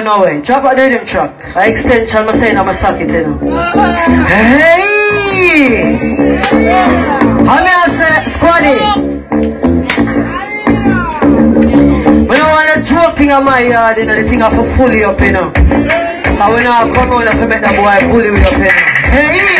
no way. Drop a rhythm track. A extension, I'm saying I'm a socket, you know. Hey! How me I say, squaddy? We don't want a joke thing on my yard, you know, the thing I for fully up, you know. And when I come out, I make that boy fully with up, you know. Hey!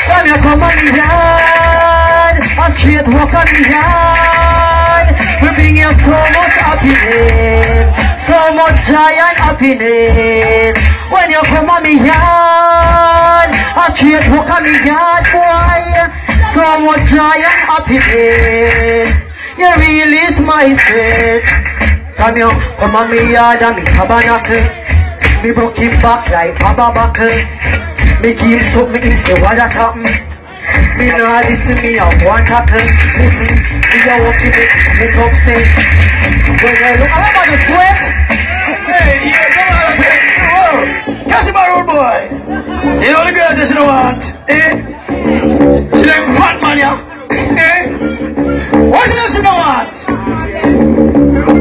Come here, come on the yard. A straight walk on the yard. We bring you so much happiness, so much joy and happiness. When you come on me yard, a straight walk on me yard, boy. So much joy and happiness. You release my stress. Come here, come on me yard and me tabernacle. Me broke him back like Baba Buckle. Me give something, me say what that happen. Me know listen, me have one tackle. Listen, me a walking it up say. When I look, I'm about to sweat. Hey, yeah, come on, say, oh, catch my road boy. You know the girls that she don't want, eh? She like fat man, yeah, eh? What she don't want?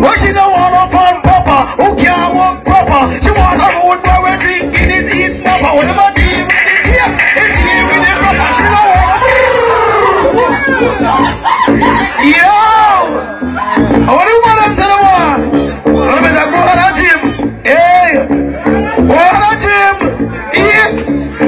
What she don't want a fun papa who can't walk proper. She want a road boy when drinking is eat snapper. Whatever deal with the case, it deal with the proper. She don't want. Yo! What do you want them say the one? I better go on a gym. Hey! Go on a gym. Yeah!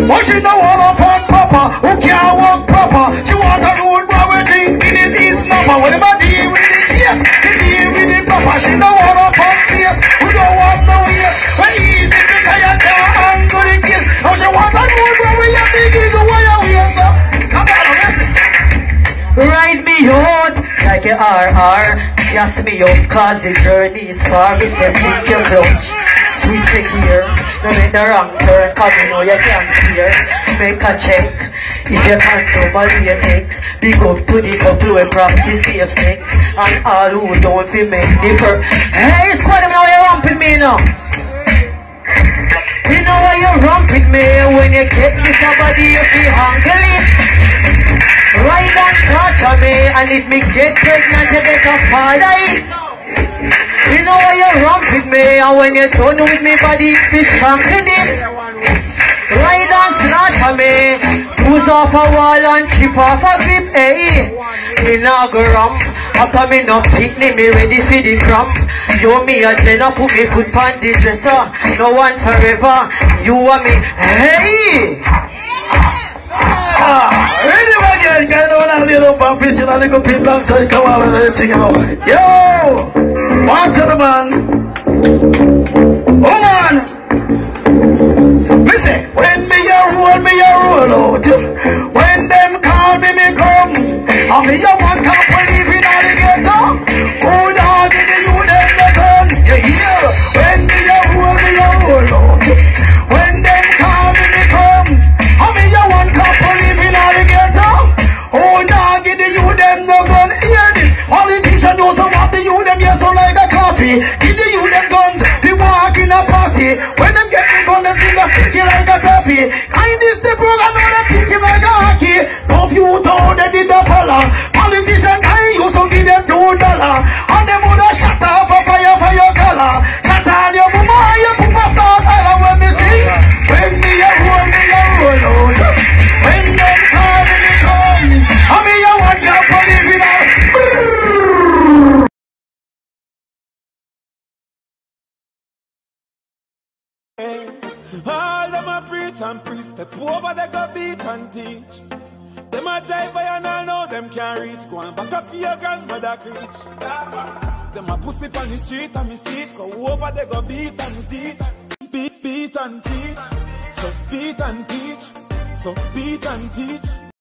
But she don't want a fun papa who can't walk proper. She want a road boy when drinking is eat snapper. Whatever deal with the case, it deal with the proper. She don't want a fun face who don't want no ears. When easy to tie and angle the kiss. Now she want a road boy when you think it's the way you hear, so. Ride me out like a RR. Gas me up cause the journey is far. Me say sink your clutch, switch the gear. No make the wrong turn cause you know you can't steer. Make a check if you can't over your takes. Big up to the couple who practice safe sex. And all who don't feel make differ. Hey squad, now you ramping me now. You know why you ramping me. When you get me somebody you feel hungry. Ride and touch me, and if me get pregnant, you better father it. You know why you romp with me, and when you're done with me, body be champion it. Ride and snatch me, push off a wall and chip off a grip, hey. Me nah go ramp, after me no picnic, me ready for the cramp. You me a Jenna, put me foot on the dresser. No one forever, you and me, hey. Ready again, get on a little bump pitch and a little pin long side, come on and everything about. Yo! One to the man. Oh man! Listen, when me a roll out. When them call me, me come. And me a one can't believe in all the ghetto. Who dog in the you them the gun? You hear? When me a roll out. When them call me, me come. And me a one can't believe in all the ghetto. Oh, nah, give the youth them no gun. Hear this. Politicians know some of the youth them here so like a coffee. Give the youth them guns. They walk in a posse. When them get the gun, them fingers sticky like a coffee. Kind this the program, now them sticky like a hockey. Don't you know they did the color. Politicians, I used to give them $2. And them would have shut off a fire for your color. Shut all your mama, your papa start all when me sing. When me a roll out. When them call me come. I mean you want your believe in us. All them a preach and preach. Step over they go beat and teach. Them a jive by and all know them can't reach. Go on back up for your grandmother preach. Them a pussy on the street and me see it. Go over they go beat and teach. Beat and teach. So beat and teach. So beat and teach.